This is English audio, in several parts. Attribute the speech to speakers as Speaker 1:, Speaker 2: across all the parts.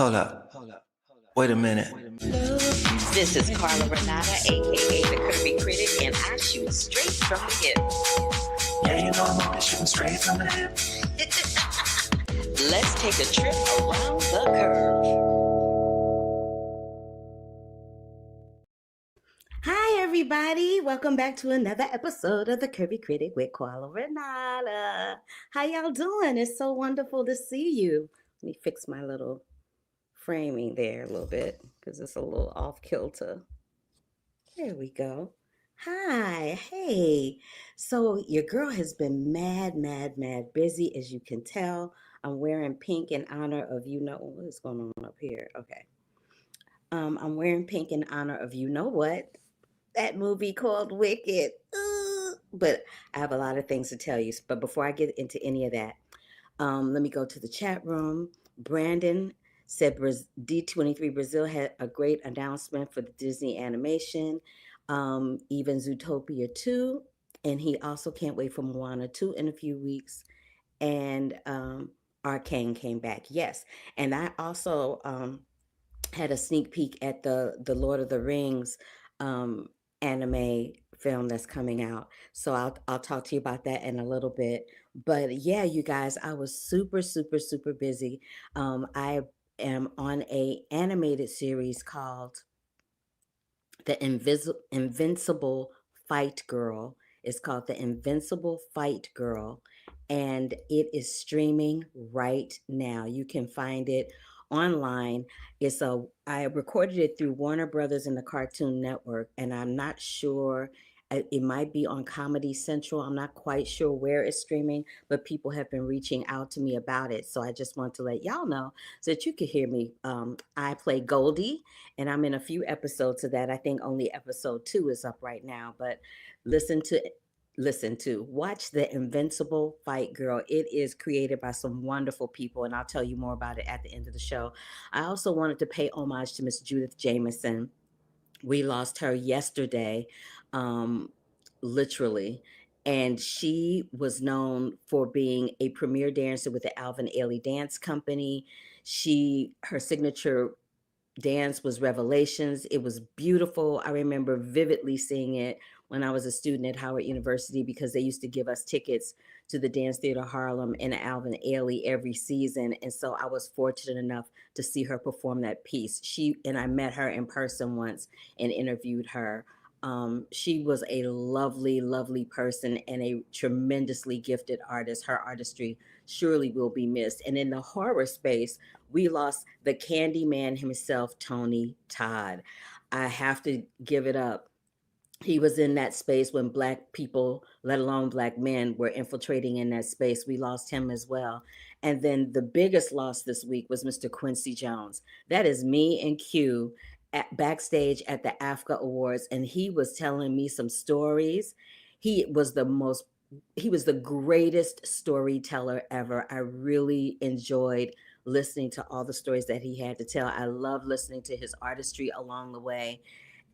Speaker 1: Hold up. Wait a minute.
Speaker 2: This is Carla Renata, aka the Curvy Critic, and I shoot straight from the hip.
Speaker 1: Yeah, you know I'm always shooting straight from the hip.
Speaker 2: Let's take a trip around the curve.
Speaker 3: Hi, everybody. Welcome back to another episode of the Curvy Critic with Carla Renata. How y'all doing? It's so wonderful to see you. Let me fix my little framing there a little bit because it's a little off kilter. There we go. Hi, hey. So your girl has been mad busy, as you can tell. I'm wearing pink in honor of what is going on up here? Okay. I'm wearing pink in honor of what? That movie called Wicked. But I have a lot of things to tell you. But before I get into any of that, let me go to the chat room. Brandon said D23 Brazil had a great announcement for the Disney animation, even Zootopia 2. And he also can't wait for Moana 2 in a few weeks. And Arcane came back. Yes. And I also had a sneak peek at the Lord of the Rings anime film that's coming out. So I'll talk to you about that in a little bit. But yeah, you guys, I was super busy. I am on a animated series called The Invincible Fight Girl. It's called The Invincible Fight Girl, and it is streaming right now. You can find it online. I recorded it through Warner Brothers and the Cartoon Network, and I'm not sure. It might be on Comedy Central. I'm not quite sure where it's streaming, but people have been reaching out to me about it. So I just want to let y'all know so that you can hear me. I play Goldie, and I'm in a few episodes of that. I think only episode 2 is up right now, but watch The Invincible Fight Girl. It is created by some wonderful people, and I'll tell you more about it at the end of the show. I also wanted to pay homage to Miss Judith Jameson. We lost her yesterday, literally, and she was known for being a premier dancer with the Alvin Ailey Dance Company. Her signature dance was Revelations. It was beautiful. I remember vividly seeing it when I was a student at Howard University because they used to give us tickets to the Dance Theater Harlem and Alvin Ailey every season. And so I was fortunate enough to see her perform that piece. I met her in person once and interviewed her. She was a lovely person and a tremendously gifted artist. Her artistry surely will be missed. And in the horror space, we lost the Candyman himself, Tony Todd. I have to give it up. He was in that space when Black people, let alone Black men, were infiltrating in that space. We lost him as well. And then the biggest loss this week was Mr. Quincy Jones. That is me and Q backstage at the AFCA Awards, and he was telling me some stories. He was the greatest storyteller ever. I really enjoyed listening to all the stories that he had to tell. I love listening to his artistry along the way,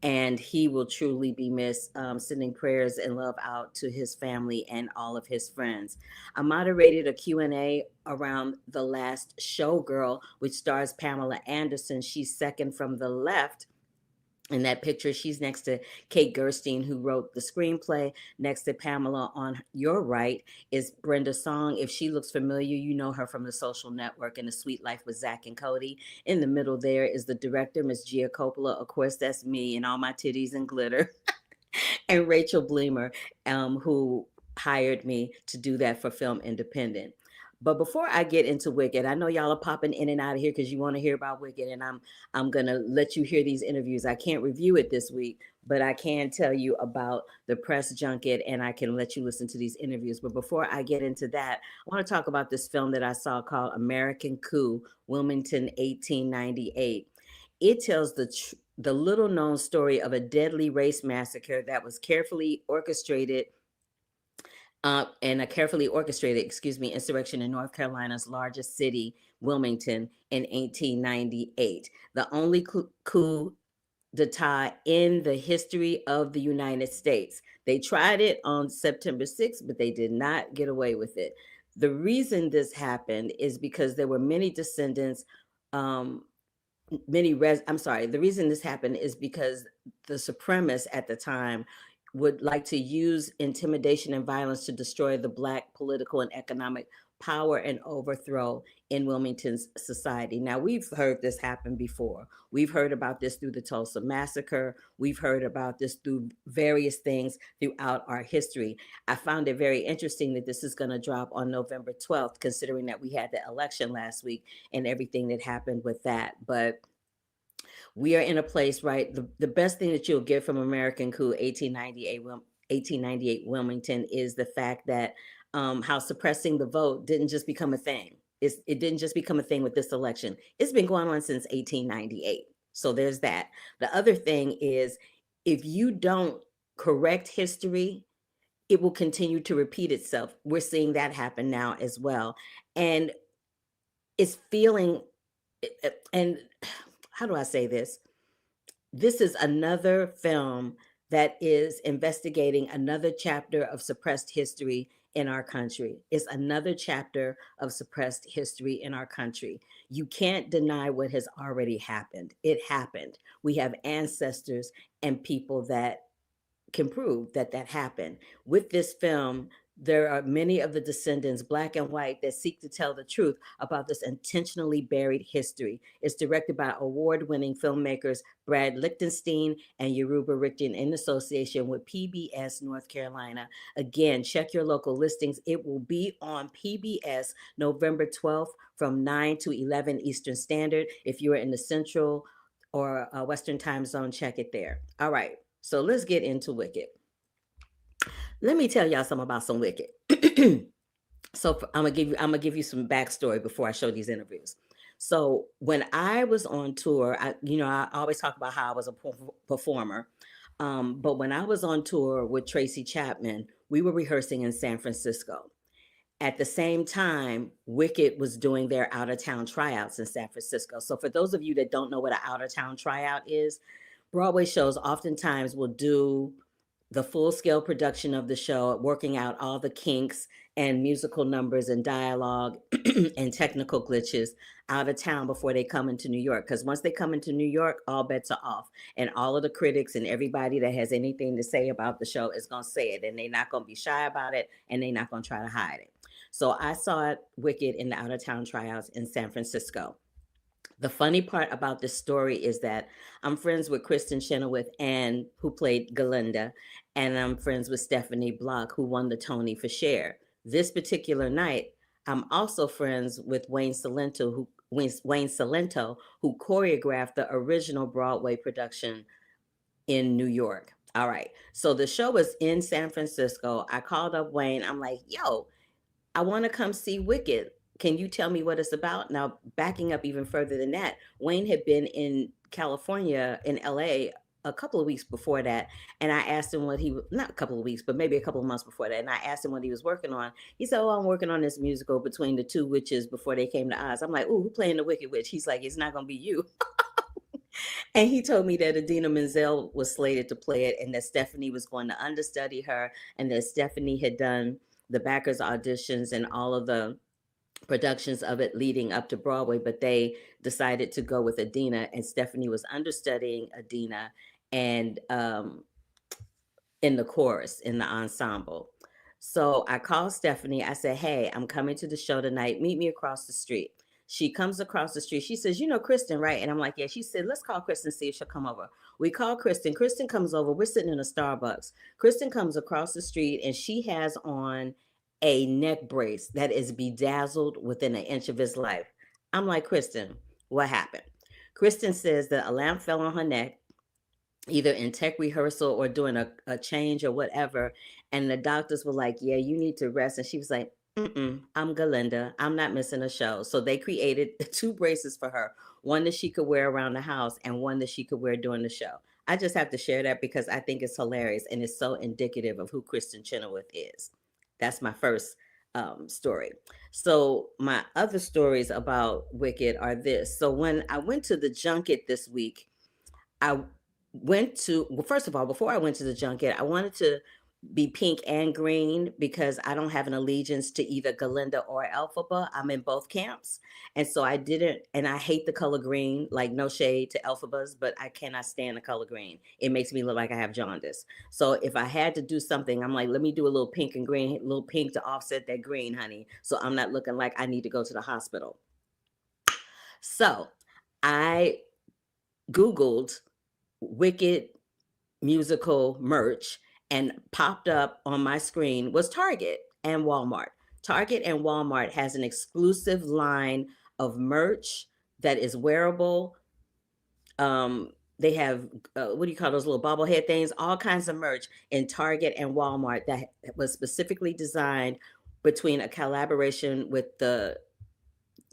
Speaker 3: and he will truly be missed. Sending prayers and love out to his family and all of his friends. I moderated a Q&A around The Last Showgirl, which stars Pamela Anderson. She's second from the left. In that picture, she's next to Kate Gerstein, who wrote the screenplay. Next to Pamela on your right is Brenda Song. If she looks familiar, you know her from The Social Network and The Sweet Life with Zach and Cody. In the middle there is the director, Miss Gia Coppola. Of course, that's me and all my titties and glitter. And Rachel Bleemer, who hired me to do that for Film Independent. But before I get into Wicked, I know y'all are popping in and out of here because you want to hear about Wicked, and I'm gonna let you hear these interviews. I can't review it this week, but I can tell you about the press junket, and I can let you listen to these interviews. But before I get into that, I want to talk about this film that I saw called American Coup, Wilmington, 1898. It tells the little known story of a deadly race massacre that was carefully orchestrated insurrection in North Carolina's largest city, Wilmington, in 1898. The only coup d'etat in the history of the United States. They tried it on September 6th, but they did not get away with it. The reason this happened is because there were many descendants the reason this happened is because the supremacists at the time would like to use intimidation and violence to destroy the Black political and economic power and overthrow in Wilmington's society. Now, we've heard this happen before. We've heard about this through the Tulsa Massacre. We've heard about this through various things throughout our history. I found it very interesting that this is going to drop on November 12th, considering that we had the election last week and everything that happened with that. But we are in a place, right? The best thing that you'll get from American Coup 1898 Wilmington is the fact that how suppressing the vote didn't just become a thing. It didn't just become a thing with this election. It's been going on since 1898. So there's that. The other thing is, if you don't correct history, it will continue to repeat itself. We're seeing that happen now as well. And it's feeling, and how do I say this? This is another film that is investigating another chapter of suppressed history in our country. It's another chapter of suppressed history in our country. You can't deny what has already happened. It happened. We have ancestors and people that can prove that that happened. With this film, there are many of the descendants, Black and white, that seek to tell the truth about this intentionally buried history. It's directed by award-winning filmmakers Brad Lichtenstein and Yoruba Richten in association with PBS North Carolina. Again, check your local listings. It will be on PBS November 12th from 9 to 11 Eastern Standard. If you are in the Central or Western time zone, check it there. All right, so let's get into Wicked. Let me tell y'all something about some Wicked. So I'm gonna give you some backstory before I show these interviews. So when I was on tour, I always talk about how I was a performer. But when I was on tour with Tracy Chapman, we were rehearsing in San Francisco. At the same time, Wicked was doing their out of town tryouts in San Francisco. So for those of you that don't know what an out of town tryout is, Broadway shows oftentimes will do the full scale production of the show, working out all the kinks and musical numbers and dialogue and technical glitches out of town before they come into New York. Because once they come into New York, all bets are off. And all of the critics and everybody that has anything to say about the show is going to say it. And they're not going to be shy about it. And they're not going to try to hide it. So I saw it, Wicked, in the out of town tryouts in San Francisco. The funny part about this story is that I'm friends with Kristen Chenoweth, who played Glinda, and I'm friends with Stephanie Block, who won the Tony for Cher. This particular night, I'm also friends with Wayne Salento, who choreographed the original Broadway production in New York. All right, so the show was in San Francisco. I called up Wayne. I'm like, yo, I want to come see Wicked. Can you tell me what it's about? Now, backing up even further than that, Wayne had been in California, in LA, a couple of weeks before that. And I asked him not a couple of weeks, but maybe a couple of months before that. And I asked him what he was working on. He said, oh, I'm working on this musical Between the Two Witches before they came to Oz. I'm like, ooh, who playing the Wicked Witch? He's like, it's not going to be you. And he told me that Idina Menzel was slated to play it and that Stephanie was going to understudy her, and that Stephanie had done the backers auditions and all of the productions of it leading up to Broadway, but they decided to go with Idina, and Stephanie was understudying Idina and in the chorus, in the ensemble. So I called Stephanie. I said, hey, I'm coming to the show tonight. Meet me across the street. She comes across the street. She says, you know Kristen, right? And I'm like, yeah. She said, let's call Kristen, see if she'll come over. We call Kristen. Kristen comes over. We're sitting in a Starbucks. Kristen comes across the street, and she has on a neck brace that is bedazzled within an inch of his life. I'm like, Kristen, what happened? Kristen says that a lamp fell on her neck, either in tech rehearsal or doing a change or whatever. And the doctors were like, yeah, you need to rest. And she was like, I'm Glinda. I'm not missing a show. So they created 2 braces for her, one that she could wear around the house and one that she could wear during the show. I just have to share that because I think it's hilarious and it's so indicative of who Kristen Chenoweth is. That's my first story. So my other stories about Wicked are this. So when I went to the junket this week, first of all, before I went to the junket, I wanted to be pink and green because I don't have an allegiance to either Glinda or Elphaba. I'm in both camps. And so I didn't, and I hate the color green, like no shade to Elphabas, but I cannot stand the color green. It makes me look like I have jaundice. So if I had to do something, I'm like, let me do a little pink and green, a little pink to offset that green, honey. So I'm not looking like I need to go to the hospital. So I Googled Wicked musical merch, and popped up on my screen was Target and Walmart. Target and Walmart has an exclusive line of merch that is wearable. They have what do you call those little bobblehead things? All kinds of merch in Target and Walmart that was specifically designed between a collaboration with the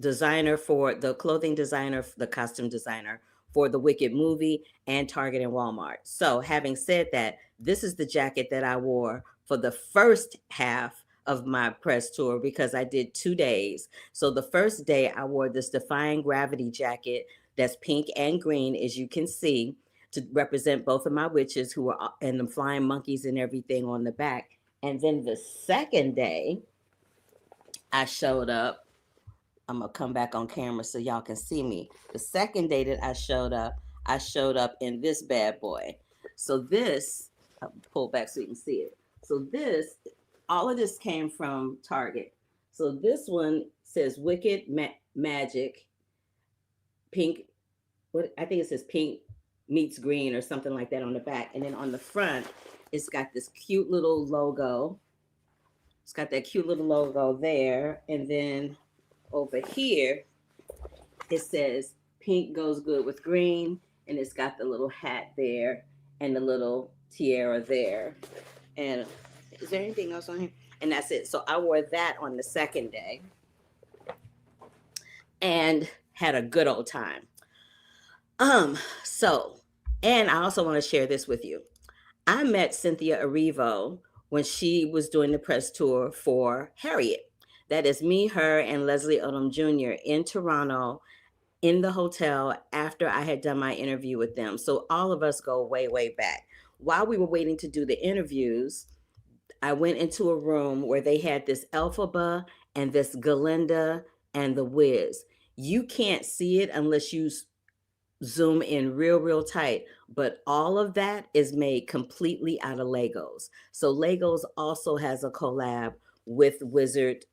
Speaker 3: designer for the clothing designer, the costume designer for the Wicked movie, and Target and Walmart. So having said that, this is the jacket that I wore for the first half of my press tour because I did 2 days. So the first day I wore this Defying Gravity jacket that's pink and green, as you can see, to represent both of my witches who were and the flying monkeys and everything on the back. And then the second day I showed up, I'm gonna come back on camera so y'all can see me. The second day that I showed up in this bad boy. So this, I'll pull back so you can see it. So this, all of this came from Target. So this one says Wicked Magic, pink, what I think it says pink meets green or something like that on the back. And then on the front, it's got this cute little logo. It's got that cute little logo there. And then over here, it says pink goes good with green, and it's got the little hat there and the little tiara there. And is there anything else on here? And that's it. So I wore that on the second day and had a good old time. And I also want to share this with you. I met Cynthia Erivo when she was doing the press tour for Harriet. That is me, her, and Leslie Odom Jr. in Toronto in the hotel after I had done my interview with them. So all of us go way, way back. While we were waiting to do the interviews, I went into a room where they had this Elphaba and this Glinda and the Wiz. You can't see it unless you zoom in real, real tight. But all of that is made completely out of Legos. So Legos also has a collab with Wicked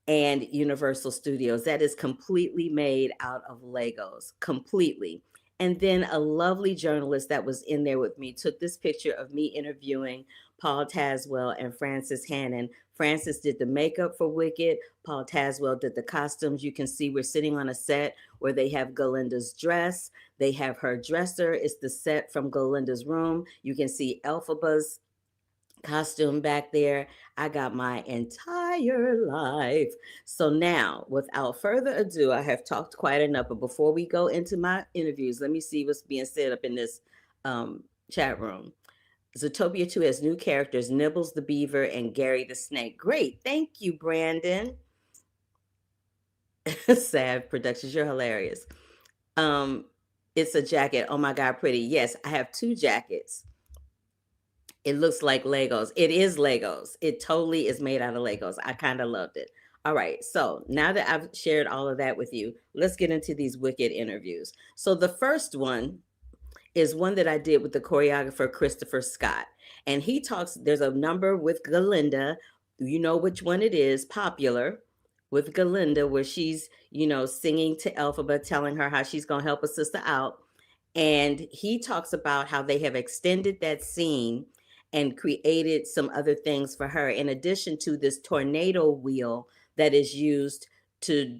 Speaker 3: and Universal Studios. That is completely made out of Legos, completely. And then a lovely journalist that was in there with me took this picture of me interviewing Paul Tazewell and Frances Hannon. Frances did the makeup for Wicked. Paul Tazewell did the costumes. You can see we're sitting on a set where they have Glinda's dress. They have her dresser. It's the set from Glinda's room. You can see Elphaba's costume back there. I got my entire life. So now, without further ado, I have talked quite enough, but before we go into my interviews, let me see what's being said up in this chat room. Zootopia 2 has new characters, Nibbles the Beaver and Gary the Snake. Great. Thank you, Brandon. Sad Productions, you're hilarious. It's a jacket. Oh my God, pretty. Yes, I have 2 jackets. It looks like Legos. It is Legos. It totally is made out of Legos. I kind of loved it. All right. So now that I've shared all of that with you, let's get into these Wicked interviews. So the first one is one that I did with the choreographer, Christopher Scott. And he talks, there's a number with Glinda. You know which one it is, Popular, with Glinda, where she's, singing to Elphaba, telling her how she's going to help a sister out. And he talks about how they have extended that scene and created some other things for her, in addition to this tornado wheel that is used to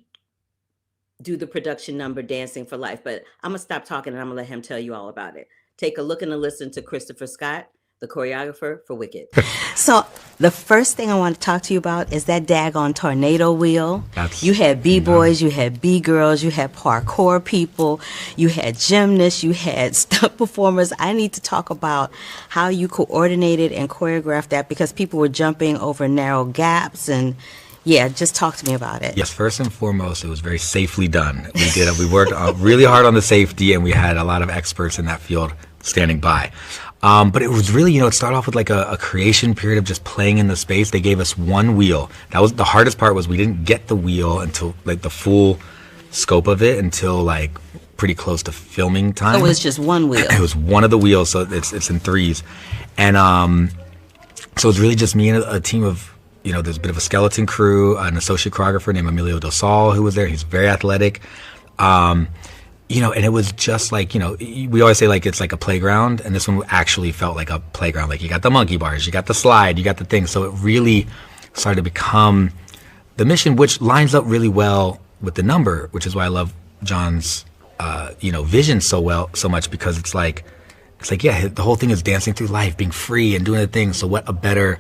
Speaker 3: do the production number Dancing for Life. But I'm going to stop talking and I'm going to let him tell you all about it. Take a look and a listen to Christopher Scott, the choreographer for Wicked. So the first thing I want to talk to you about is that daggone tornado wheel. You had B-boys, you had B-girls, you had parkour people, you had gymnasts, you had stunt performers. I need to talk about how you coordinated and choreographed that, because people were jumping over narrow gaps and just talk to me about it.
Speaker 4: Yes, first and foremost, it was very safely done. We worked really hard on the safety, and we had a lot of experts in that field standing by. But it was really, it started off with like a creation period of just playing in the space. They gave us one wheel. That was the hardest part, was we didn't get the wheel until like the full scope of it until like pretty close to filming time.
Speaker 3: Oh, it was just one wheel.
Speaker 4: It was one of the wheels, so it's in threes. And so it was really just me and a team of, there's a bit of a skeleton crew, an associate choreographer named Emilio Del Sol who was there. He's very athletic. And it was just like, we always say like it's like a playground, and this one actually felt like a playground. Like you got the monkey bars, you got the slide, you got the thing. So it really started to become the mission, which lines up really well with the number, which is why I love John's, vision so much, because it's like, yeah, the whole thing is dancing through life, being free and doing the things. So what a better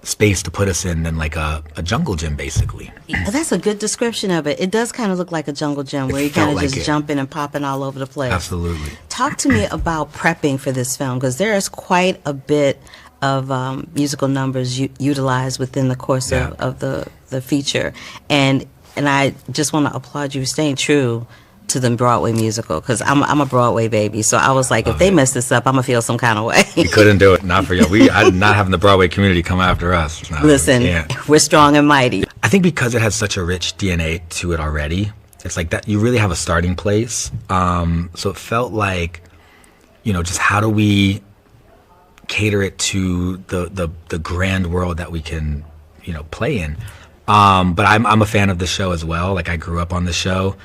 Speaker 4: space to put us in than like a jungle gym, basically.
Speaker 3: That's a good description of it. It does kind of look like a jungle gym where you kind of just jumping and popping all over the place.
Speaker 4: Absolutely.
Speaker 3: Talk to me about prepping for this film, because there is quite a bit of musical numbers utilized within the course of the feature. And I just want to applaud you for staying true to the Broadway musical, because I'm a Broadway baby. So I was like, if they mess this up, I'm going to feel some kind of way.
Speaker 4: We couldn't do it. Not for you. I'm not having the Broadway community come after us. No,
Speaker 3: listen, we're strong and mighty.
Speaker 4: I think because it has such a rich DNA to it already, it's like that you really have a starting place. So it felt like, just how do we cater it to the grand world that we can, play in. But I'm a fan of the show as well. Like I grew up on the show.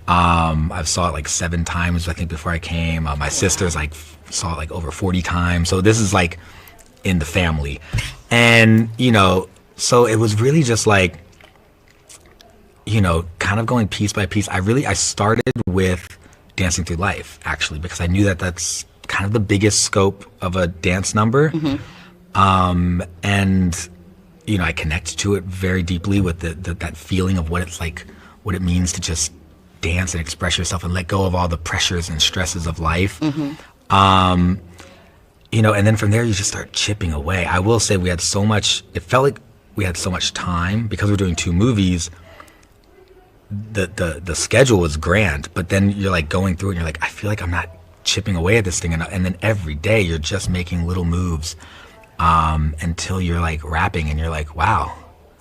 Speaker 4: I've saw it like 7 times, I think, before I came. My sisters like saw it like over 40 times. So this is like in the family. And, so it was really just like, kind of going piece by piece. I started with Dancing Through Life, actually, because I knew that that's kind of the biggest scope of a dance number. Mm-hmm. And, I connected to it very deeply with that feeling of what it's like, what it means to just dance and express yourself and let go of all the pressures and stresses of life. Mm-hmm. And then from there you just start chipping away. I will say it felt like we had so much time because we're doing 2 movies. The schedule was grand, but then you're like going through it and you're like, I feel like I'm not chipping away at this thing. And then every day you're just making little moves until you're like rapping and you're like, wow.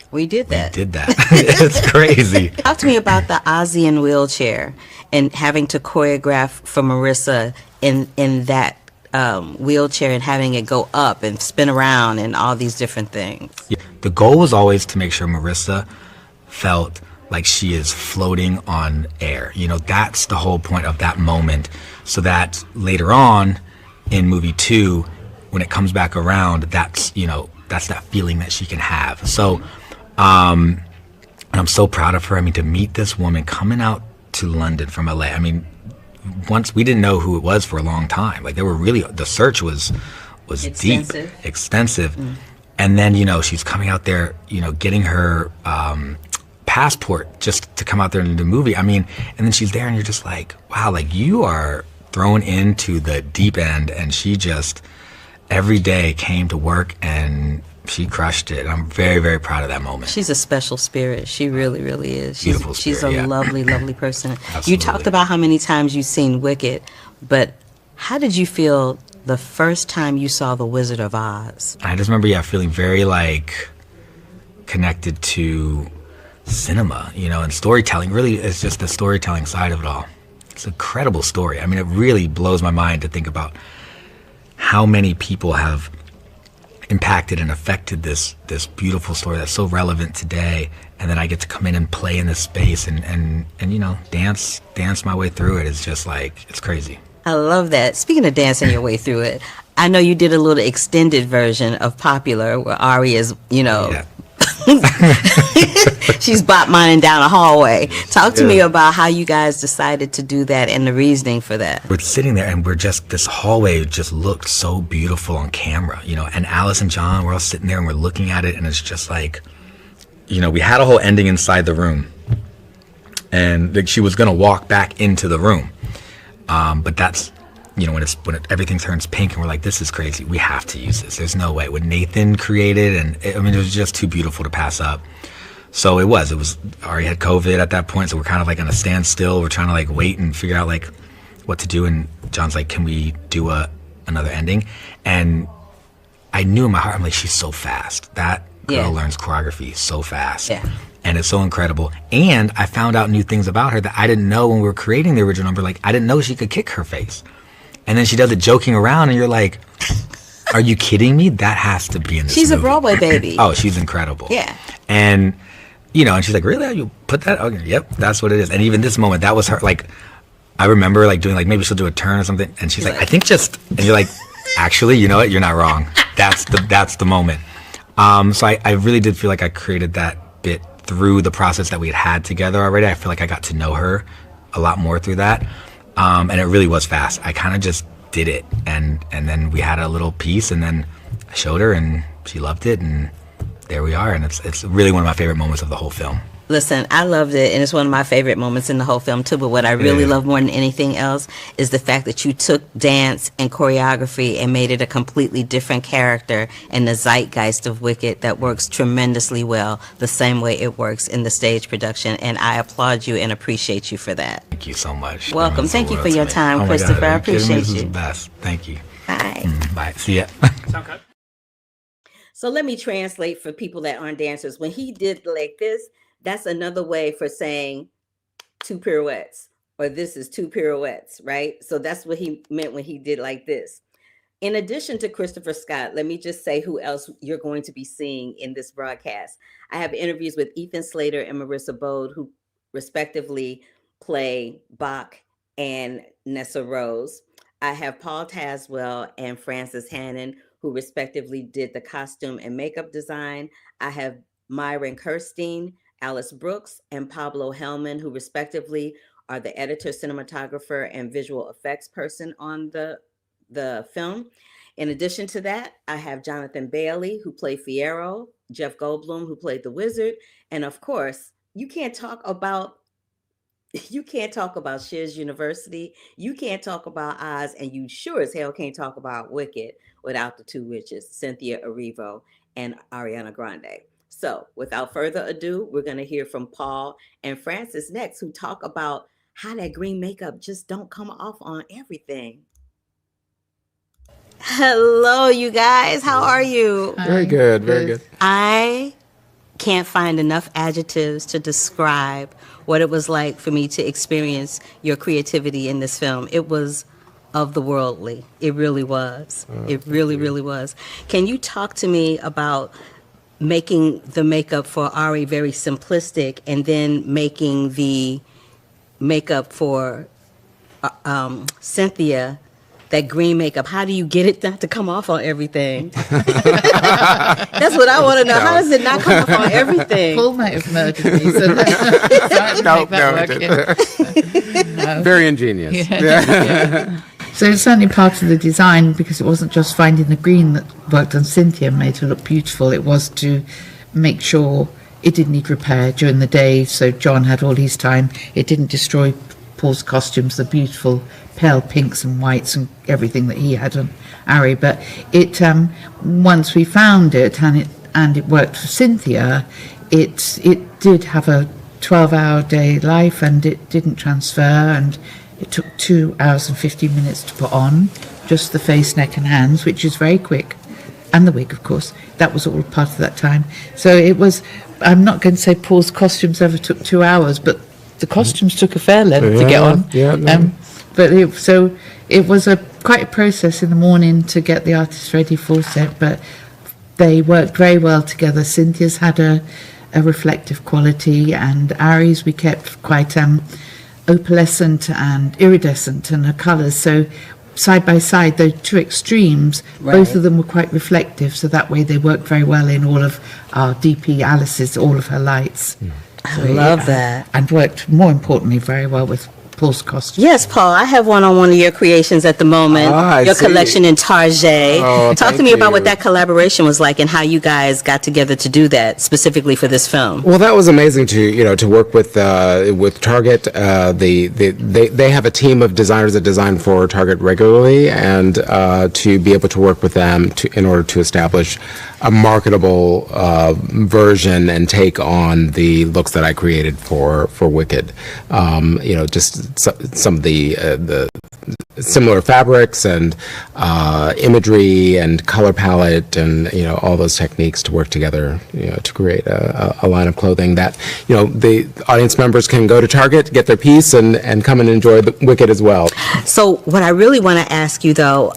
Speaker 3: We did that.
Speaker 4: It's crazy.
Speaker 3: Talk to me about the Ozian wheelchair and having to choreograph for Marissa in that wheelchair and having it go up and spin around and all these different things.
Speaker 4: Yeah. The goal was always to make sure Marissa felt like she is floating on air. That's the whole point of that moment, so that later on in movie 2, when it comes back around, that's that feeling that she can have. So and I'm so proud of her. I mean, to meet this woman coming out to London from LA. I mean, once we didn't know who it was for a long time. Like the search was extensive. Deep, extensive. Mm. And then, she's coming out there, getting her passport just to come out there and do the movie. I mean, and then she's there and you're just like, wow, like you are thrown into the deep end, and she just every day came to work and she crushed it. I'm very, very proud of that moment.
Speaker 3: She's a special spirit. She really, really is.
Speaker 4: Beautiful
Speaker 3: She's
Speaker 4: spirit,
Speaker 3: a lovely, lovely person.
Speaker 4: Absolutely.
Speaker 3: You talked about how many times you've seen Wicked, but how did you feel the first time you saw The Wizard of Oz?
Speaker 4: I just remember, feeling very like connected to cinema, and storytelling. Really, it's just the storytelling side of it all. It's an incredible story. I mean, it really blows my mind to think about how many people have impacted and affected this beautiful story that's so relevant today, and then I get to come in and play in this space and dance my way through it. It's just like, it's crazy.
Speaker 3: I love that. Speaking of dancing your way through it, I know you did a little extended version of Popular where Ari is,
Speaker 4: Yeah.
Speaker 3: she's bop mining down a hallway. Talk to me about how you guys decided to do that and the reasoning for that.
Speaker 4: We're sitting there and this hallway just looked so beautiful on camera, and Alice and John, we're all sitting there and we're looking at it, and it's just like, we had a whole ending inside the room, and like she was going to walk back into the room. But that's, when everything turns pink and we're like, this is crazy. We have to use this. There's no way. What Nathan created, it was just too beautiful to pass up. So it was Ari had COVID at that point. So we're kind of like on a standstill. We're trying to like wait and figure out like what to do. And John's like, can we do a another ending. And I knew in my heart, I'm like, she's so fast. That girl learns choreography so fast. Yeah. And it's so incredible. And I found out new things about her that I didn't know when we were creating the original number. Like, I didn't know she could kick her face. And then she does it joking around, and you're like, are you kidding me? That has to be in this
Speaker 3: She's
Speaker 4: movie.
Speaker 3: a Broadway baby.
Speaker 4: Oh, she's incredible.
Speaker 3: Yeah.
Speaker 4: And, you know, and she's like, really? You put that? Okay, yep, that's what it is. And even this moment, that was her, like, I remember, like, doing, like, maybe she'll do a turn or something. And she's like, I think just, and you're like, actually, you know what? You're not wrong. That's the moment. So I really did feel like I created that bit through the process that we had together already. I feel like I got to know her a lot more through that. And it really was fast. I kind of just did it. And then we had a little piece, and then I showed her, and she loved it. And there we are. And it's really one of my favorite moments of the whole film.
Speaker 3: Listen, I loved it, and it's one of my favorite moments in the whole film, too. But what I really love more than anything else is the fact that you took dance and choreography and made it a completely different character in the zeitgeist of Wicked that works tremendously well, the same way it works in the stage production. And I applaud you and appreciate you for that.
Speaker 4: Thank you so much.
Speaker 3: Welcome. Thank you for your time, Christopher.
Speaker 4: God,
Speaker 3: I appreciate
Speaker 4: this
Speaker 3: you.
Speaker 4: is the best. Thank you.
Speaker 3: Bye.
Speaker 4: Bye. See ya.
Speaker 5: Sound good?
Speaker 3: So let me translate for people that aren't dancers. When he did like this, that's another way for saying 2 pirouettes, or this is 2 pirouettes, right? So that's what he meant when he did like this. In addition to Christopher Scott, let me just say who else you're going to be seeing in this broadcast. I have interviews with Ethan Slater and Marissa Bode, who respectively play Bach and Nessa Rose. I have Paul Tazewell and Frances Hannon, who respectively did the costume and makeup design. I have Myron Kirstein, Alice Brooks, and Pablo Hellman, who respectively are the editor, cinematographer, and visual effects person on the film. In addition to that, I have Jonathan Bailey, who played Fiyero, Jeff Goldblum, who played the Wizard, and of course, you can't talk about Shiz University, you can't talk about Oz, and you sure as hell can't talk about Wicked without the 2 witches, Cynthia Erivo and Ariana Grande. So without further ado, we're going to hear from Paul and Frances next, who talk about how that green makeup just don't come off on everything. Hello, you guys. How are you?
Speaker 6: Very good. Very good.
Speaker 3: I can't find enough adjectives to describe what it was like for me to experience your creativity in this film. It was of the worldly. It really was. It really, really was. Can you talk to me about making the makeup for Ari very simplistic, and then making the makeup for Cynthia, that green makeup? How do you get it not to come off on everything? That's what I want to know. How does it not come off on everything?
Speaker 7: Paul might have murdered me. So no,
Speaker 6: Very ingenious.
Speaker 7: Yeah. So it's certainly part of the design, because it wasn't just finding the green that worked on Cynthia and made her look beautiful. It was to make sure it didn't need repair during the day, so John had all his time. It didn't destroy Paul's costumes, the beautiful pale pinks and whites and everything that he had on Ari. But it once we found it and it worked for Cynthia, it did have a 12-hour day life, and it didn't transfer, and it took 2 hours and 15 minutes to put on, just the face, neck and hands, which is very quick. And the wig, of course. That was all part of that time. So it was, I'm not going to say Paul's costumes ever took 2 hours, but the costumes took a fair length to get on.
Speaker 6: Yeah.
Speaker 7: But it was quite a process in the morning to get the artists ready for set, but they worked very well together. Cynthia's had a reflective quality, and Ari's we kept quite opalescent and iridescent in her colours. So side by side, those 2 extremes, both of them were quite reflective. So that way they worked very well in all of our DP Alice's, all of her lights.
Speaker 3: I love that.
Speaker 7: And worked, more importantly, very well with Paul's costume.
Speaker 3: Yes, Paul, I have one on one of your creations at the moment. Your collection in Target. Talk to me about what that collaboration was like and how you guys got together to do that specifically for this film.
Speaker 6: Well, that was amazing to work with Target. They have a team of designers that design for Target regularly, and to be able to work with them in order to establish a marketable version and take on the looks that I created for Wicked. Just some of the similar fabrics and imagery and color palette and, you know, all those techniques to work together, you know, to create a line of clothing that, you know, the audience members can go to Target, get their piece, and come and enjoy the Wicked as well.
Speaker 3: So what I really want to ask you, though,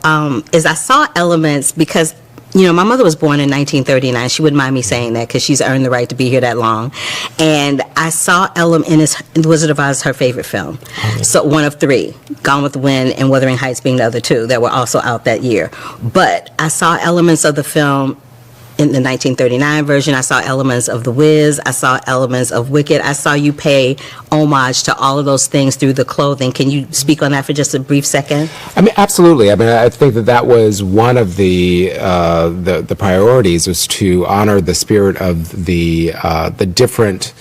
Speaker 3: is I saw elements because, you know, my mother was born in 1939. She wouldn't mind me saying that because she's earned the right to be here that long. And I saw elements in The Wizard of Oz, her favorite film. So one of three, Gone with the Wind and Wuthering Heights being the other two that were also out that year. But I saw elements of the film in the 1939 version. I saw elements of The Wiz. I saw elements of Wicked. I saw you pay homage to all of those things through the clothing. Can you speak on that for just a brief second?
Speaker 6: I mean, absolutely. I mean, I think that was one of the priorities, was to honor the spirit of the different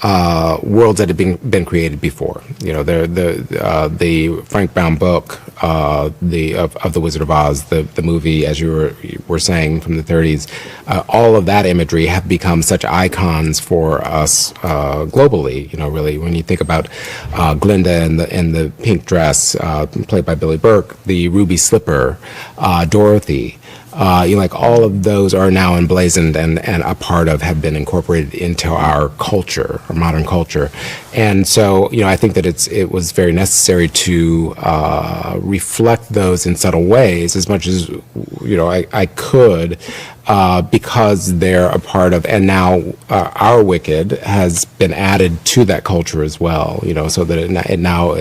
Speaker 6: worlds that had been created before. You know, the Frank Baum book, of The Wizard of Oz, the movie, as you were saying, from the 30s, all of that imagery have become such icons for us globally. You know, really, when you think about Glinda in the pink dress, played by Billy Burke, the ruby slipper, Dorothy. You know, like all of those are now emblazoned and a part of, have been incorporated into our culture, our modern culture. And so, you know, I think that it was very necessary to reflect those in subtle ways as much as, you know, I could, because they're a part of, and now our Wicked has been added to that culture as well, you know, so that it now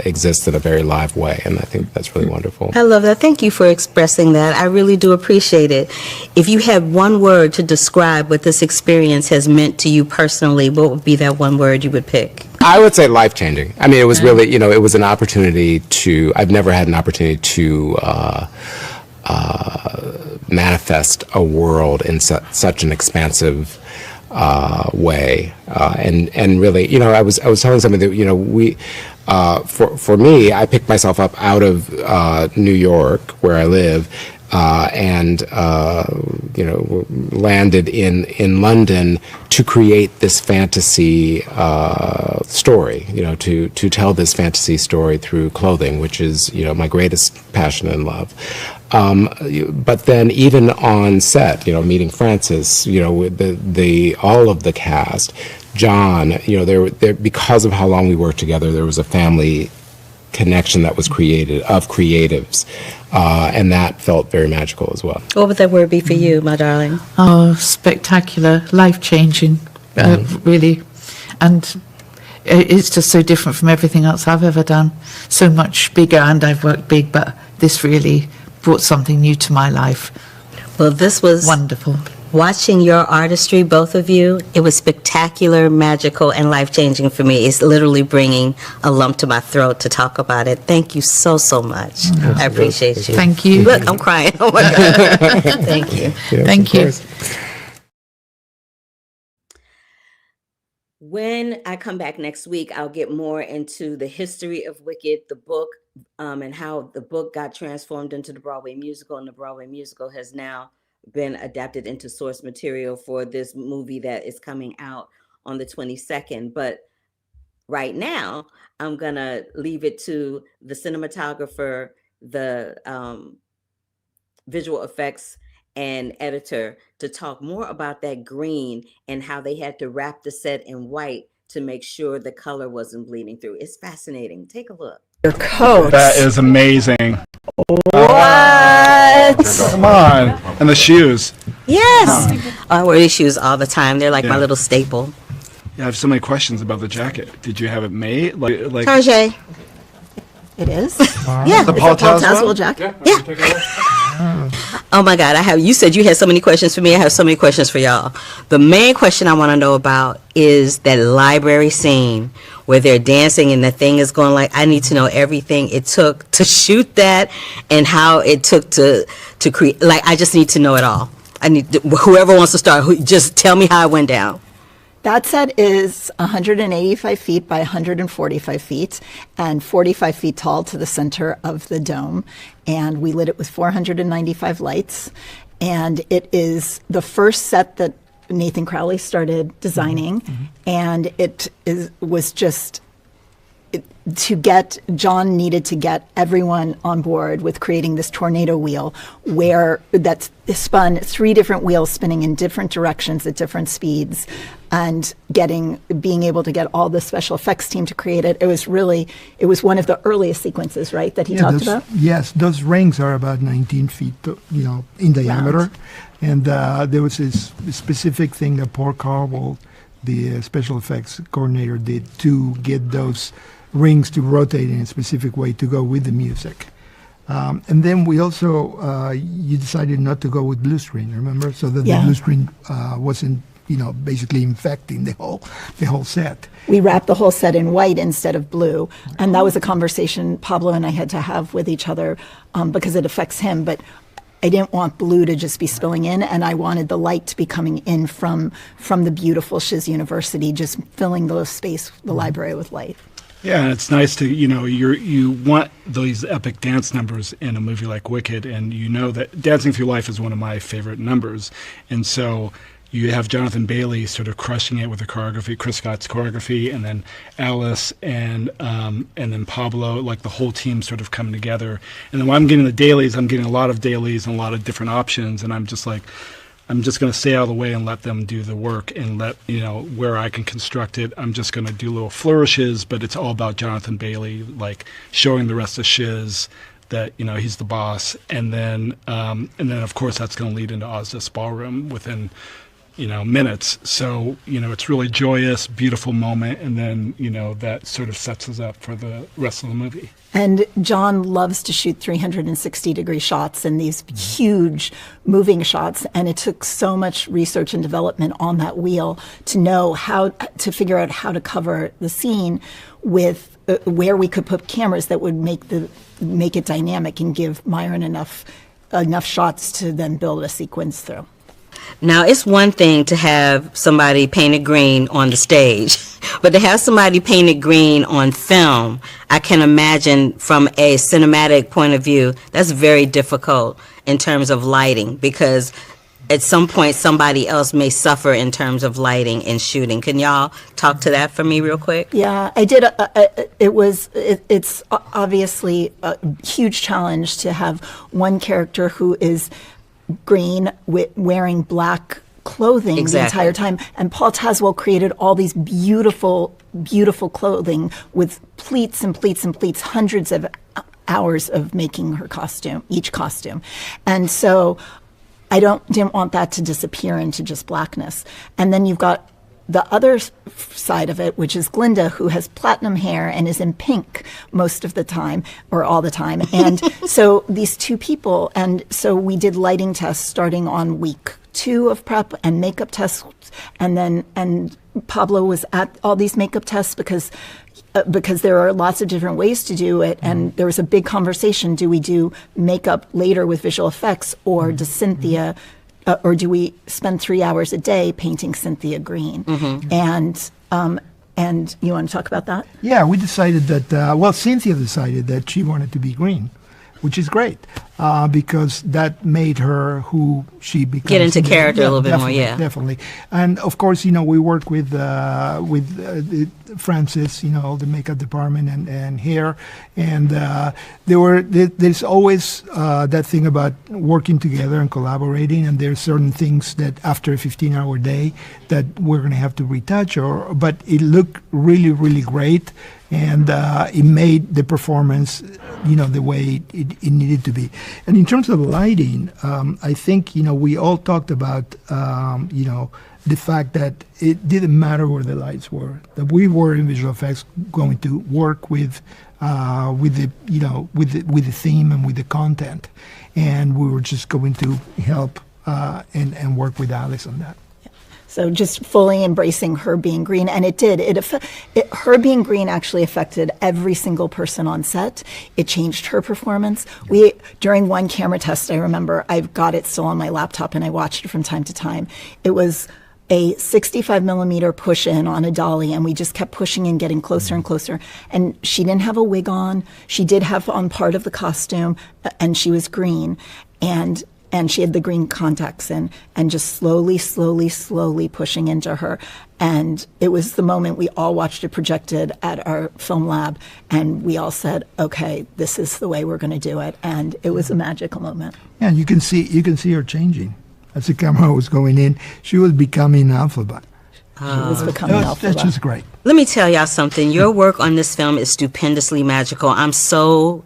Speaker 6: exists in a very live way. And I think that's really wonderful.
Speaker 3: I love that. Thank you for expressing that. I really do appreciate it. If you had one word to describe what this experience has meant to you personally, what would be that one word you would pick?
Speaker 6: I would say life-changing. I mean, it was really, you know, it was an opportunity to, I've never had an opportunity to manifest a world in such an expansive way. And really, you know, I was telling somebody that, you know, we, for me, I picked myself up out of New York, where I live, and you know, landed in London to create this fantasy story, you know, to tell this fantasy story through clothing, which is, you know, my greatest passion and love. But then even on set, you know, meeting Francis, you know, with the all of the cast, John, you know, there because of how long we worked together, there was a family connection that was created of creatives, and that felt very magical as well.
Speaker 3: What would that word be for you, my darling?
Speaker 7: Oh, spectacular, life-changing, really. And it's just so different from everything else I've ever done. So much bigger, and I've worked big, but this really brought something new to my life.
Speaker 3: Well, this was
Speaker 7: Wonderful.
Speaker 3: watching your artistry, both of you. It was spectacular, magical, and life-changing for me. It's literally bringing a lump to my throat to talk about it. Thank you so, so much. I appreciate you.
Speaker 7: Thank you.
Speaker 3: Look, I'm crying. Oh, my God. Thank you.
Speaker 6: Yes,
Speaker 7: Thank
Speaker 6: of
Speaker 7: you.
Speaker 6: course.
Speaker 3: When I come back next week, I'll get more into the history of Wicked, the book, and how the book got transformed into the Broadway musical, and the Broadway musical has now been adapted into source material for this movie that is coming out on the 22nd. But right now, I'm going to leave it to the cinematographer, the visual effects and editor to talk more about that green and how they had to wrap the set in white to make sure the color wasn't bleeding through. It's fascinating. Take a look.
Speaker 5: Your coat.
Speaker 8: That is amazing.
Speaker 5: What?
Speaker 8: Come on. And the shoes.
Speaker 3: Yes. I wear these shoes all the time. They're like my
Speaker 8: Yeah.
Speaker 3: little staple.
Speaker 8: Yeah, I have so many questions about the jacket. Did you have it made? Like
Speaker 3: Tarjay.
Speaker 5: It is?
Speaker 3: Yeah.
Speaker 8: the
Speaker 5: It's
Speaker 8: Paul
Speaker 5: a Paul
Speaker 8: Tazewell?
Speaker 5: Tazewell jacket?
Speaker 3: Oh my God. You said you had so many questions for me. I have so many questions for y'all. The main question I want to know about is that library scene where they're dancing and the thing is going like, I need to know everything it took to shoot that and how it took to create. Like, I just need to know it all. Whoever wants to start, just tell me how it went down.
Speaker 5: That set is 185 feet by 145 feet and 45 feet tall to the center of the dome. And we lit it with 495 lights. And it is the first set that Nathan Crowley started designing. And it was just John needed to get everyone on board with creating this tornado wheel that's spun 3 different wheels spinning in different directions at different speeds, and being able to get all the special effects team to create it. It was one of the earliest sequences, right, that he talked about?
Speaker 9: Yes, those rings are about 19 feet, in diameter. And there was this specific thing that Paul Tazewell, the special effects coordinator, did to get those rings to rotate in a specific way to go with the music. And then we also, you decided not to go with blue screen, remember? So that the blue screen wasn't, basically infecting the whole set.
Speaker 5: We wrapped the whole set in white instead of blue. And that was a conversation Pablo and I had to have with each other because it affects him. But I didn't want blue to just be spilling in, and I wanted the light to be coming in from the beautiful Shiz University, just filling the library with light.
Speaker 8: Yeah, and it's nice to, you want these epic dance numbers in a movie like Wicked, and you know that Dancing Through Life is one of my favorite numbers. And so you have Jonathan Bailey sort of crushing it with the choreography, Chris Scott's choreography, and then Alice and then Pablo, like the whole team sort of coming together. And then when I'm getting the dailies, I'm getting a lot of dailies and a lot of different options, and I'm just going to stay out of the way and let them do the work, and let, where I can construct it, I'm just going to do little flourishes, but it's all about Jonathan Bailey, like showing the rest of Shiz that, he's the boss. And then of course that's going to lead into Oz's Ballroom within, minutes. So, it's really joyous, beautiful moment. And then, that sort of sets us up for the rest of the movie.
Speaker 5: And John loves to shoot 360-degree shots and these huge moving shots. And it took so much research and development on that wheel to know how to figure out how to cover the scene with where we could put cameras that would make it dynamic and give Myron enough shots to then build a sequence through.
Speaker 3: Now, it's one thing to have somebody painted green on the stage, but to have somebody painted green on film, I can imagine from a cinematic point of view, that's very difficult in terms of lighting, because at some point somebody else may suffer in terms of lighting and shooting. Can y'all talk to that for me real quick?
Speaker 5: Yeah, I did. It's obviously a huge challenge to have one character who is green wearing black clothing the entire time, and Paul Tazewell created all these beautiful clothing with pleats and pleats and pleats, hundreds of hours of making each costume. And so I didn't want that to disappear into just blackness. And then you've got the other side of it, which is Glinda, who has platinum hair and is in pink most of the time, or all the time. And so these two people, and so we did lighting tests starting on week 2 of prep and makeup tests. And Pablo was at all these makeup tests because there are lots of different ways to do it. And there was a big conversation. Do we do makeup later with visual effects, or does Cynthia or do we spend 3 hours a day painting Cynthia green? Mm-hmm. And you want to talk about that?
Speaker 9: Yeah, we decided that, Cynthia decided that she wanted to be green, which is great, because that made her who she becomes.
Speaker 3: Get into character a little bit more, yeah.
Speaker 9: Definitely. And of course, we work with Francis, the makeup department and hair. And there's always that thing about working together and collaborating. And there's certain things that after a 15-hour day that we're going to have to retouch. But it looked really, really great. And it made the performance, the way it needed to be. And in terms of lighting, I think, we all talked about, the fact that it didn't matter where the lights were. That we were in visual effects going to work with the theme and with the content, and we were just going to help and work with Alice on that.
Speaker 5: So just fully embracing her being green, and it did. Her being green actually affected every single person on set. It changed her performance. During one camera test, I remember, I've got it still on my laptop, and I watched it from time to time. It was a 65 millimeter push in on a dolly, and we just kept pushing and getting closer and closer. And she didn't have a wig on. She did have on part of the costume, and she was green. And and she had the green contacts in, and just slowly, slowly, slowly pushing into her. And it was the moment we all watched it projected at our film lab, and we all said, okay, this is the way we're going to do it. And it was a magical moment.
Speaker 9: Yeah, and you can see her changing. As the camera was going in, she was becoming Elphaba.
Speaker 5: She was becoming Elphaba.
Speaker 9: That's just great.
Speaker 3: Let me tell y'all something. Your work on this film is stupendously magical. I'm so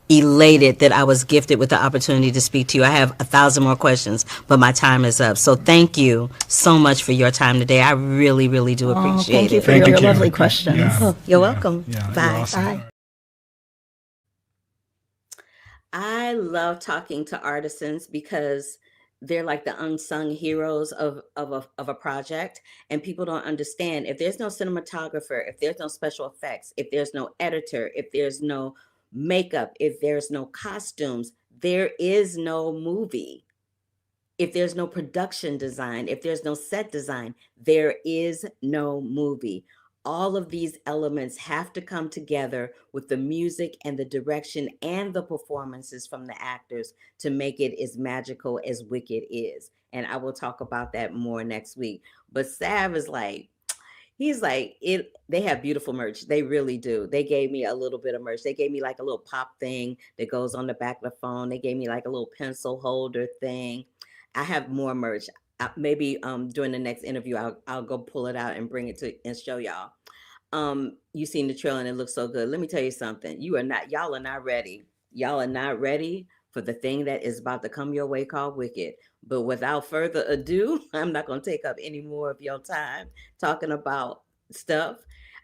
Speaker 3: elated that I was gifted with the opportunity to speak to you. I have 1,000 more questions, but my time is up. So thank you so much for your time today. I really, really do appreciate
Speaker 5: thank you
Speaker 3: it.
Speaker 5: for your lovely questions.
Speaker 8: Yeah.
Speaker 3: You're welcome.
Speaker 8: Yeah,
Speaker 3: Bye.
Speaker 8: you're awesome.
Speaker 5: Bye.
Speaker 3: I love talking to artisans because they're like the unsung heroes of a project, and people don't understand. If there's no cinematographer, if there's no special effects, if there's no editor, if there's no makeup, if there's no costumes, there is no movie. If there's no production design, if there's no set design, there is no movie. All of these elements have to come together with the music and the direction and the performances from the actors to make it as magical as Wicked is. And I will talk about that more next week. But Sav is like, he's like, they have beautiful merch. They really do. They gave me a little bit of merch. They gave me like a little pop thing that goes on the back of the phone. They gave me like a little pencil holder thing. I have more merch. Maybe during the next interview, I'll go pull it out and bring it to and show y'all. You seen the trailer and it looks so good. Let me tell you something. Y'all are not ready. Y'all are not ready for the thing that is about to come your way called Wicked. But without further ado, I'm not going to take up any more of your time talking about stuff.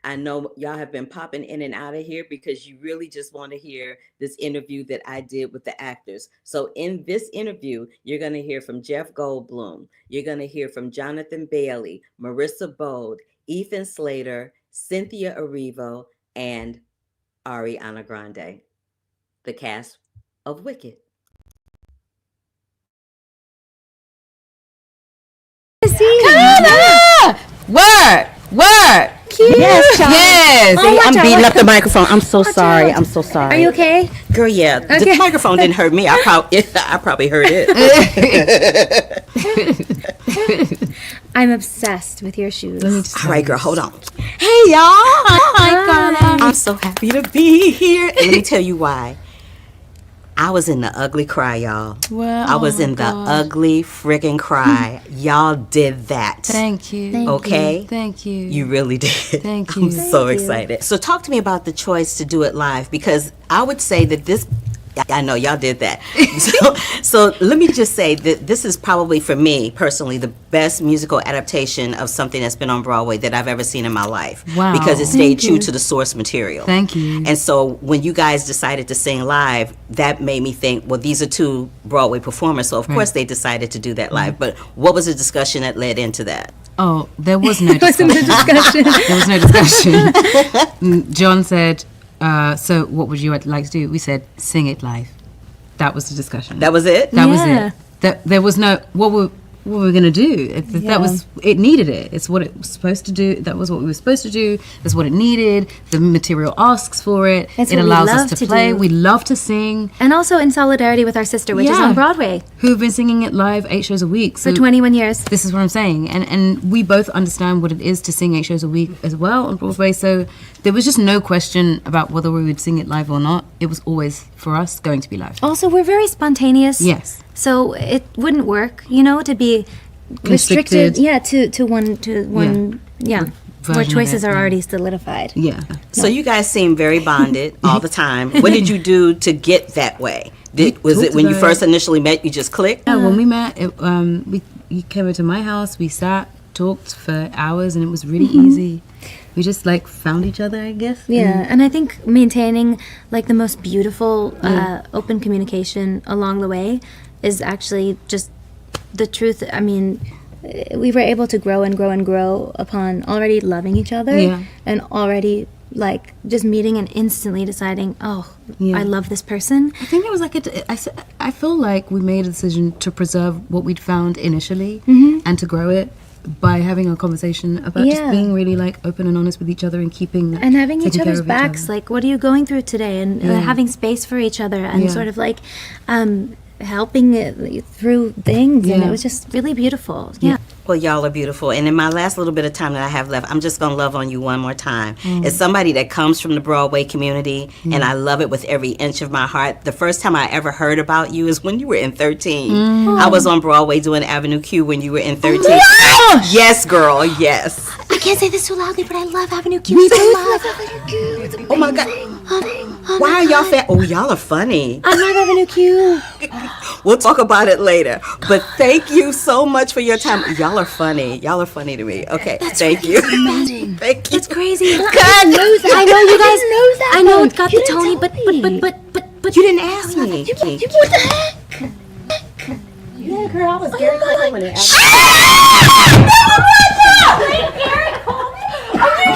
Speaker 3: I know y'all have been popping in and out of here because you really just want to hear this interview that I did with the actors. So in this interview, you're going to hear from Jeff Goldblum. You're going to hear from Jonathan Bailey, Marissa Bode, Ethan Slater, Cynthia Erivo, and Ariana Grande, the cast of Wicked.
Speaker 10: Word. Cute. Yes, child. Yes.
Speaker 3: See, I'm beating up the microphone. I'm so sorry. I'm so sorry.
Speaker 10: Are you okay?
Speaker 3: Girl, yeah.
Speaker 10: Okay.
Speaker 3: The microphone didn't hurt me. I probably heard it.
Speaker 10: I'm obsessed with your shoes.
Speaker 3: All right, girl, hold on.
Speaker 10: Hey, y'all. Hi,
Speaker 3: I'm so happy to be here. And let me tell you why. I was in the ugly cry, y'all.
Speaker 11: Well,
Speaker 3: I was in the ugly friggin' cry. Y'all did that.
Speaker 11: Thank you.
Speaker 3: Okay?
Speaker 11: Thank you.
Speaker 3: You really did.
Speaker 11: Thank you.
Speaker 3: I'm so excited. So talk to me about the choice to do it live, because I would say that this, I know y'all did that. So let me just say that this is probably, for me personally, the best musical adaptation of something that's been on Broadway that I've ever seen in my life.
Speaker 11: Wow.
Speaker 3: Because it stayed true to the source material.
Speaker 11: Thank you.
Speaker 3: And so when you guys decided to sing live, that made me think, well, these are two Broadway performers, so of course they decided to do that live. But what was the discussion that led into that?
Speaker 11: Oh, there was no discussion. There was no discussion. John said, so what would you like to do? We said, sing it live. That was the discussion.
Speaker 3: That was it?
Speaker 11: That was it. There was no, what were we going to do? That was, it needed it. It's what it was supposed to do. That was what we were supposed to do. That's what it needed. The material asks for it.
Speaker 10: It's
Speaker 11: it
Speaker 10: what
Speaker 11: allows
Speaker 10: we love
Speaker 11: us to
Speaker 10: to
Speaker 11: play.
Speaker 10: do.
Speaker 11: We love to sing.
Speaker 10: And also in solidarity with our sister, which is on Broadway.
Speaker 11: Who've been singing it live 8 shows a week.
Speaker 10: For 21 years.
Speaker 11: This is what I'm saying. And we both understand what it is to sing 8 shows a week as well on Broadway. So there was just no question about whether we would sing it live or not. It was always, for us, going to be live.
Speaker 10: Also, we're very spontaneous.
Speaker 11: Yes.
Speaker 10: So it wouldn't work, to be restricted. To one, where choices are already solidified.
Speaker 11: Yeah.
Speaker 3: So you guys seem very bonded all the time. What did you do to get that way? Was it when you first initially met, you just clicked?
Speaker 11: Yeah, when we met, you came into my house, we sat, talked for hours, and it was really easy. We just found each other, I guess.
Speaker 10: Yeah, and I think maintaining the most beautiful open communication along the way is actually just the truth. I mean, we were able to grow and grow and grow upon already loving each other and already just meeting and instantly deciding, I love this person.
Speaker 11: I think it was I feel like we made a decision to preserve what we'd found initially and to grow it by having a conversation about just being really open and honest with each other and keeping
Speaker 10: and having each
Speaker 11: taking care
Speaker 10: other's
Speaker 11: of each
Speaker 10: backs.
Speaker 11: other.
Speaker 10: What are you going through today? And having space for each other and sort of helping it through things, and it was just really beautiful. Yeah.
Speaker 3: Well, y'all are beautiful. And in my last little bit of time that I have left, I'm just going to love on you one more time. As somebody that comes from the Broadway community, and I love it with every inch of my heart, the first time I ever heard about you is when you were in 13. I was on Broadway doing Avenue Q when you were in 13. Yes, girl, yes.
Speaker 10: I can't say this too loudly, but I love Avenue Q so much. Avenue Q.
Speaker 3: Oh, my God. Why are y'all Oh, y'all are funny.
Speaker 10: I love Avenue Q.
Speaker 3: We'll talk about it later. But thank you so much for your time. Y'all are funny. Y'all are funny to me. Okay, thank you. Thank you.
Speaker 10: It's crazy. I know you guys know that. I know it's got the Tony, but
Speaker 3: you didn't ask me.
Speaker 10: What the heck?
Speaker 3: Yeah, girl, I was Gary Coleman.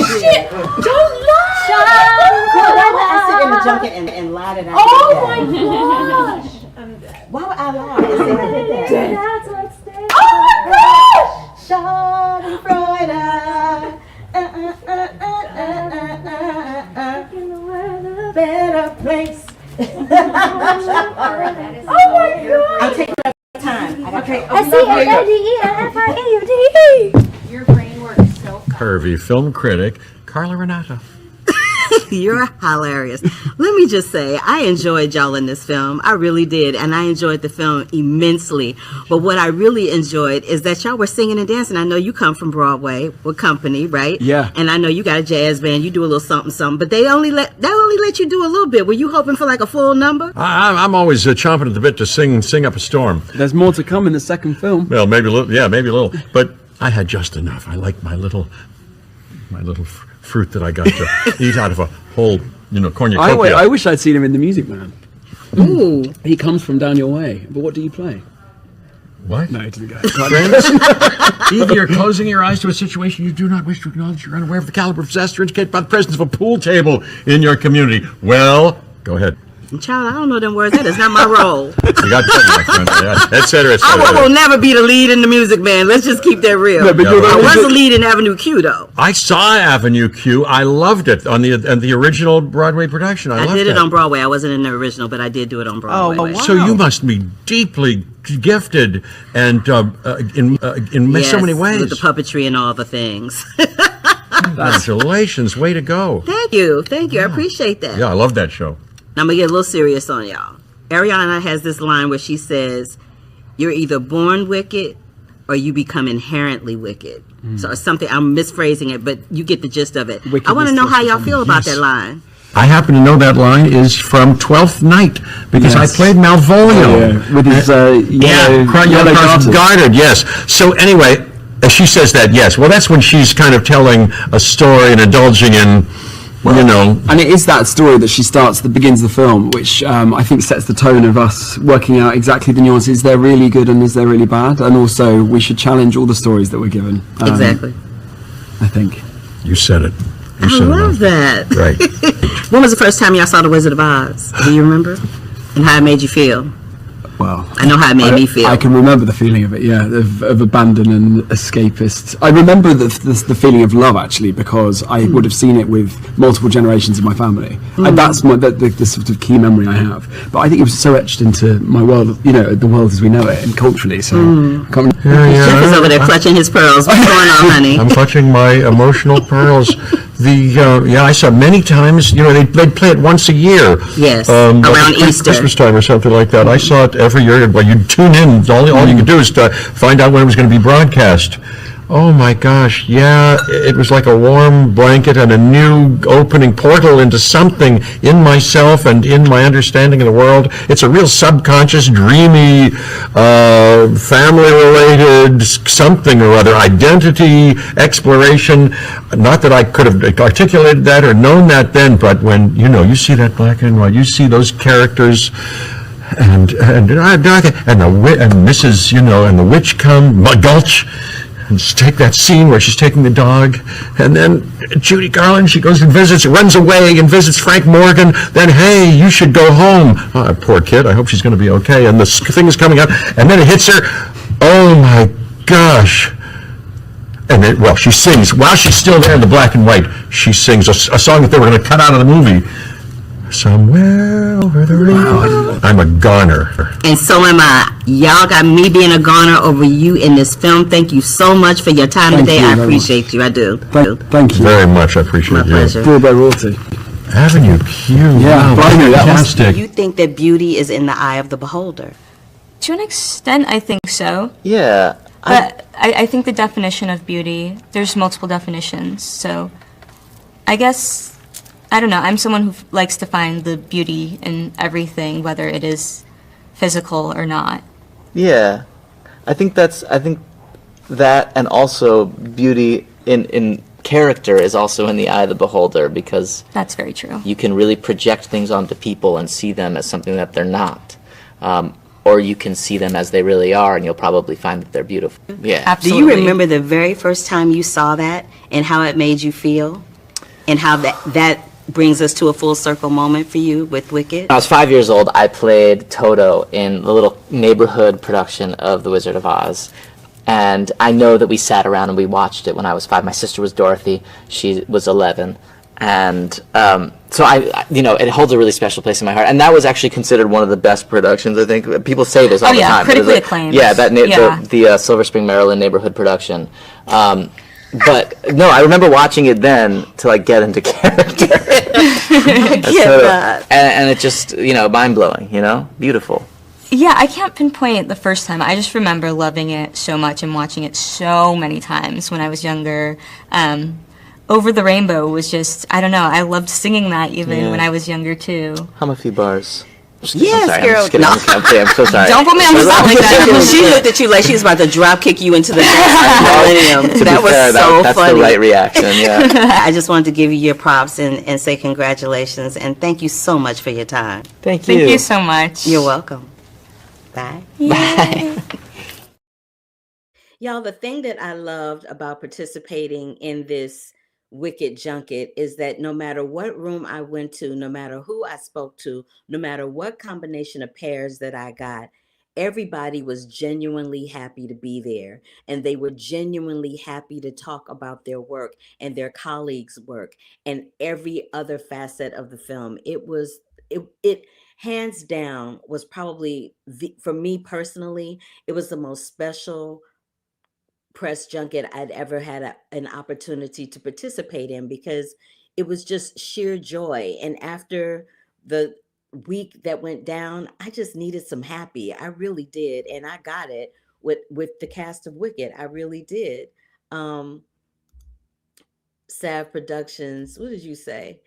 Speaker 10: Shit! Don't lie!
Speaker 3: I sit in the junket and lied it out.
Speaker 10: Oh my gosh!
Speaker 3: Why would I lie? I said I did that.
Speaker 10: That's what's there. Oh my gosh!
Speaker 3: Schadenfreude. Better place.
Speaker 10: Oh my god!
Speaker 3: I'm taking up time. Okay.
Speaker 10: SCANDEFIAUDE.
Speaker 12: Your brain works so fast. Pervy film critic Carla Renata.
Speaker 3: You're hilarious. Let me just say, I enjoyed y'all in this film. I really did. And I enjoyed the film immensely. But what I really enjoyed is that y'all were singing and dancing. I know you come from Broadway with company, right?
Speaker 8: Yeah.
Speaker 3: And I know you got a jazz band. You do a little something, something. But they only let you do a little bit. Were you hoping for like a full number?
Speaker 12: I'm always chomping at the bit to sing up a storm.
Speaker 13: There's more to come in the second film.
Speaker 12: Well, maybe a little. Yeah, maybe a little. But I had just enough. I like my little fruit that I got to eat out of a whole, cornucopia.
Speaker 13: I wish I'd seen him in The Music Man.
Speaker 3: Ooh.
Speaker 13: He comes from down your way. But what do you play?
Speaker 12: What?
Speaker 13: No, he didn't go.
Speaker 12: Friends, either you're closing your eyes to a situation you do not wish to acknowledge, you're unaware of the caliber of disaster indicated by the presence of a pool table in your community. Well, go ahead.
Speaker 3: Child, I don't know them words. That is not my role.
Speaker 12: You got trouble, my friend. Yeah, et cetera, et cetera.
Speaker 3: I will never be the lead in The Music Man. Let's just keep that real.
Speaker 13: No, but
Speaker 3: I was the lead in Avenue Q, though.
Speaker 12: I saw Avenue Q. I loved it on the original Broadway production. I
Speaker 3: did it on Broadway. I wasn't in the original, but I did do it on Broadway.
Speaker 12: Oh, wow. So you must be deeply gifted and in so many ways.
Speaker 3: With the puppetry and all the things.
Speaker 12: Congratulations. Way to go.
Speaker 3: Thank you. I appreciate that.
Speaker 12: Yeah, I love that show.
Speaker 3: I'm going to get a little serious on y'all. Ariana has this line where she says, you're either born wicked or you become inherently wicked. So it's something, I'm misphrasing it, but you get the gist of it. I want to know how y'all feel about that line.
Speaker 12: I happen to know that line is from Twelfth Night because I played Malvolio.
Speaker 13: With his
Speaker 12: yellow gartered, yes. So anyway, she says that, yes. Well, that's when she's kind of telling a story and indulging in,
Speaker 13: And it is that story that she begins the film, which I think sets the tone of us working out exactly the nuances. Is there really good and is there really bad? And also, we should challenge all the stories that we're given.
Speaker 3: Exactly.
Speaker 13: I think.
Speaker 12: You said it.
Speaker 3: I love that.
Speaker 12: Right.
Speaker 3: When was the first time y'all saw The Wizard of Oz? Do you remember? And how it made you feel?
Speaker 13: Well,
Speaker 3: I know how it made me feel.
Speaker 13: I can remember the feeling of it, of abandon and escapist. I remember the feeling of love, actually, because I would have seen it with multiple generations of my family. And that's the sort of key memory I have. But I think it was so etched into my world, the world as we know it, and culturally, so I can't
Speaker 3: Jeff is over there clutching his pearls. What's going on, honey?
Speaker 12: I'm clutching my emotional pearls. I saw many times, they'd play it once a year.
Speaker 3: Yes, around Easter.
Speaker 12: Christmas time or something like that. I saw it every year. Well, you'd tune in. All you could do is to find out when it was going to be broadcast. Oh my gosh, yeah, it was like a warm blanket and a new opening portal into something in myself and in my understanding of the world. It's a real subconscious, dreamy, family-related something or other, identity, exploration. Not that I could have articulated that or known that then, but when, you see that black and white, you see those characters and Mrs., and the witch come, Gulch, and take that scene where she's taking the dog, and then Judy Garland, she goes and runs away and visits Frank Morgan, then, hey, you should go home. Oh, poor kid, I hope she's going to be okay, and the thing is coming up, and then it hits her, oh my gosh. And then, she sings, while she's still there in the black and white, she sings a song that they were going to cut out of the movie. Somewhere over the rainbow. I'm a goner.
Speaker 14: And so am I. Y'all got me being a goner over you in this film. Thank you so much for your time today. I appreciate you. I do.
Speaker 12: Thank you very much. I appreciate
Speaker 14: My
Speaker 12: you.
Speaker 14: pleasure.
Speaker 13: Fooled by royalty.
Speaker 12: Avenue Q.
Speaker 13: Yeah,
Speaker 12: wow,
Speaker 13: blimey, that was-
Speaker 12: fantastic.
Speaker 14: You think that beauty is in the eye of the beholder?
Speaker 15: To an extent, I think so.
Speaker 16: Yeah.
Speaker 15: But I think the definition of beauty, there's multiple definitions. So I guess, I don't know, I'm someone who likes to find the beauty in everything, whether it is physical or not.
Speaker 16: Yeah. I think that and also beauty in character is also in the eye of the beholder, because
Speaker 15: That's very true.
Speaker 16: you can really project things onto people and see them as something that they're not. Or you can see them as they really are, and you'll probably find that they're beautiful. Yeah.
Speaker 14: Absolutely. Do you remember the very first time you saw that and how it made you feel? And how that brings us to a full circle moment for you with Wicked?
Speaker 16: When I was 5 years old, I played Toto in the little neighborhood production of The Wizard of Oz. And I know that we sat around and we watched it when I was 5. My sister was Dorothy. She was 11. And so it holds a really special place in my heart. And that was actually considered one of the best productions, I think. People say this all the time.
Speaker 15: Critically acclaimed.
Speaker 16: Yeah, the Silver Spring, Maryland neighborhood production. But no, I remember watching it then to like get into character.
Speaker 14: I get that.
Speaker 16: And it just, mind-blowing, beautiful.
Speaker 15: Yeah, I can't pinpoint the first time. I just remember loving it so much and watching it so many times when I was younger. Over the Rainbow was just, I don't know, I loved singing that even when I was younger too.
Speaker 16: Hum a few bars.
Speaker 14: Yes,
Speaker 16: I'm
Speaker 14: girl.
Speaker 16: just kidding. I'm so sorry.
Speaker 14: Don't put me on the spot like that. She looked at you like she was about to drop kick you into the millennium.
Speaker 16: To
Speaker 14: That
Speaker 16: be
Speaker 14: was
Speaker 16: fair,
Speaker 14: so
Speaker 16: that's
Speaker 14: funny.
Speaker 16: the right reaction, yeah.
Speaker 14: I just wanted to give you your props and say congratulations and thank you so much for your time.
Speaker 16: Thank
Speaker 15: you. Thank you so much.
Speaker 14: You're welcome. Bye.
Speaker 16: Bye.
Speaker 3: Y'all, the thing that I loved about participating in this Wicked junket is that no matter what room I went to, no matter who I spoke to, no matter what combination of pairs that I got, everybody was genuinely happy to be there. And they were genuinely happy to talk about their work and their colleagues' work and every other facet of the film. It hands down was probably, for me personally, it was the most special press junket I'd ever had an opportunity to participate in, because it was just sheer joy. And after the week that went down, I just needed some happy. I really did. And I got it with the cast of Wicked. I really did. Sav Productions, what did you say?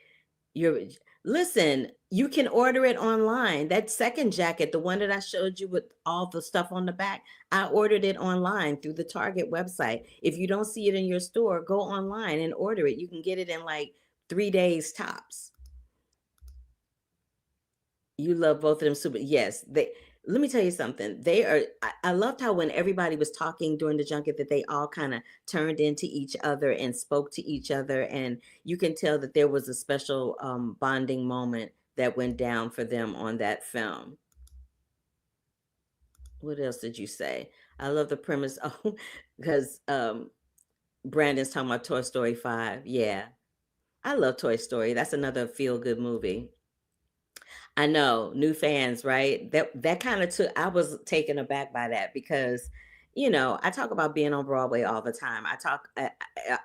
Speaker 3: Listen, you can order it online. That second jacket, the one that I showed you with all the stuff on the back, I ordered it online through the Target website. If you don't see it in your store, go online and order it. You can get it in like 3 days tops. You love both of them super. Yes, let me tell you something. I loved how when everybody was talking during the junket that they all kind of turned into each other and spoke to each other. And you can tell that there was a special bonding moment that went down for them on that film. What else did you say? I love the premise. Oh, because Brandon's talking about Toy Story 5. Yeah, I love Toy Story. That's another feel-good movie. I know, new fans, right? That kind of I was taken aback by that because, I talk about being on Broadway all the time. I talk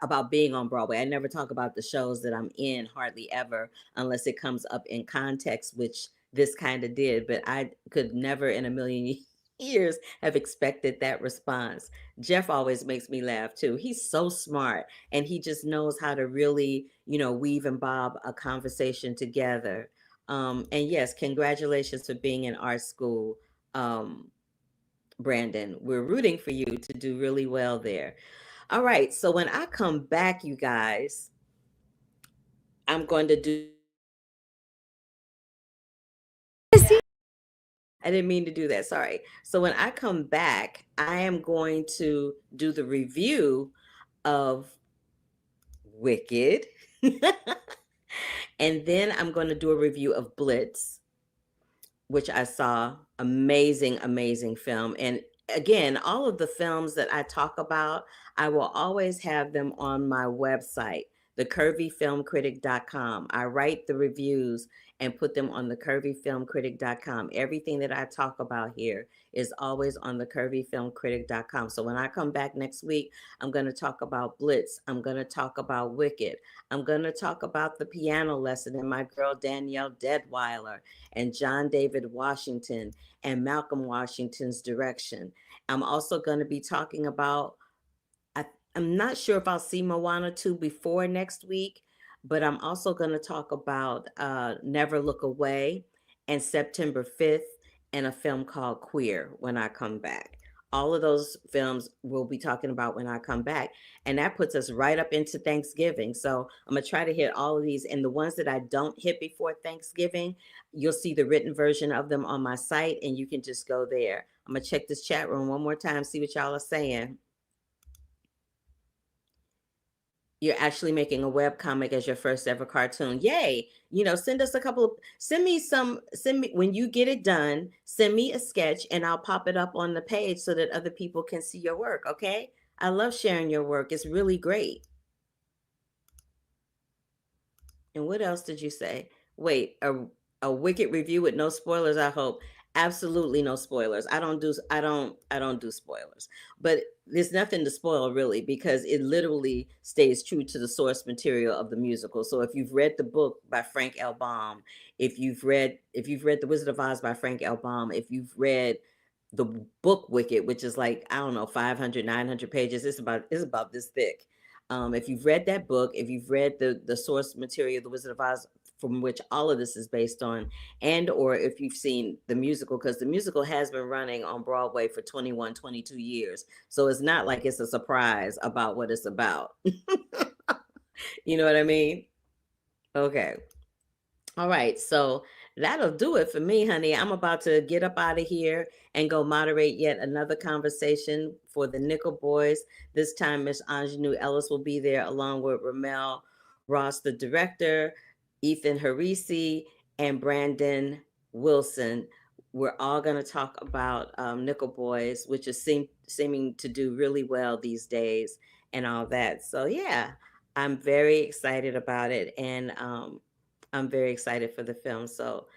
Speaker 3: about being on Broadway. I never talk about the shows that I'm in, hardly ever, unless it comes up in context, which this kind of did. But I could never in a million years have expected that response. Jeff always makes me laugh too. He's so smart and he just knows how to really, weave and bob a conversation together. And yes, congratulations for being in art school, Brandon. We're rooting for you to do really well there. All right, so when I come back, you guys, I'm going to do... I didn't mean to do that, sorry. So when I come back, I am going to do the review of Wicked. And then I'm going to do a review of Blitz, which I saw. Amazing, amazing film. And again, all of the films that I talk about, I will always have them on my website. thecurvyfilmcritic.com. I write the reviews and put them on thecurvyfilmcritic.com. Everything that I talk about here is always on thecurvyfilmcritic.com. So when I come back next week, I'm going to talk about Blitz. I'm going to talk about Wicked. I'm going to talk about The Piano Lesson and my girl Danielle Deadweiler and John David Washington and Malcolm Washington's direction. I'm also going to be talking about, I'm not sure if I'll see Moana 2 before next week, but I'm also going to talk about Never Look Away and September 5th and a film called Queer when I come back. All of those films we'll be talking about when I come back. And that puts us right up into Thanksgiving. So I'm going to try to hit all of these. And the ones that I don't hit before Thanksgiving, you'll see the written version of them on my site, and you can just go there. I'm going to check this chat room one more time, see what y'all are saying. You're actually making a webcomic as your first ever cartoon. Yay. You know, send us a couple of, send me, when you get it done, send me a sketch and I'll pop it up on the page so that other people can see your work. Okay. I love sharing your work. It's really great. And what else did you say? Wait, a Wicked review with no spoilers, I hope. Absolutely no spoilers. I don't do spoilers, but there's nothing to spoil really, because it literally stays true to the source material of the musical. So if you've read the book by Frank L. Baum, if you've read The Wizard of Oz by Frank L. Baum, if you've read the book Wicked, which is like, I don't know, 500, 900 pages, it's about this thick. If you've read that book, if you've read the source material, The Wizard of Oz, from which all of this is based on, and or if you've seen the musical, because the musical has been running on Broadway for 21, 22 years. So it's not like it's a surprise about what it's about. You know what I mean? Okay. All right. So that'll do it for me, honey. I'm about to get up out of here and go moderate yet another conversation for the Nickel Boys. This time, Miss Anjanou Ellis will be there along with Ramel Ross, the director, Ethan Harisi, and Brandon Wilson. We're all going to talk about Nickel Boys, which is seeming to do really well these days and all that. So yeah, I'm very excited about it. And I'm very excited for the film. So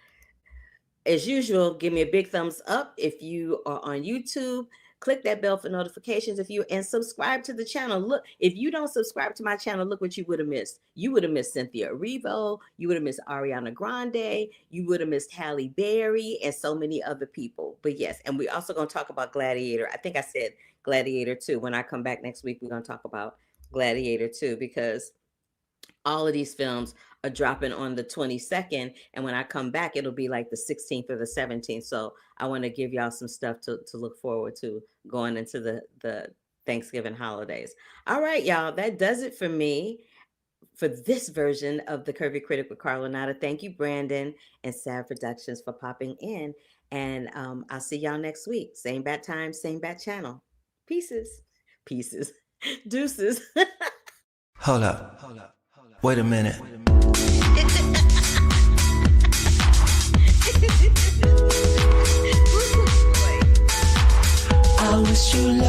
Speaker 3: as usual, give me a big thumbs up if you are on YouTube. Click that bell for notifications and subscribe to the channel. Look, if you don't subscribe to my channel, look what you would have missed. You would have missed Cynthia Erivo. You would have missed Ariana Grande. You would have missed Halle Berry and so many other people. But yes, and we're also going to talk about Gladiator. I think I said Gladiator 2. When I come back next week, we're going to talk about Gladiator 2, because all of these films are dropping on the 22nd. And when I come back, it'll be like the 16th or the 17th. So I want to give y'all some stuff to look forward to going into the Thanksgiving holidays. All right, y'all, that does it for me for this version of the Curvy Critic with Carla Nada. Thank you, Brandon and Sad Productions, for popping in. And I'll see y'all next week. Same bat time, same bat channel. Pieces. Deuces.
Speaker 1: Hold up. Wait a minute. I wish you luck.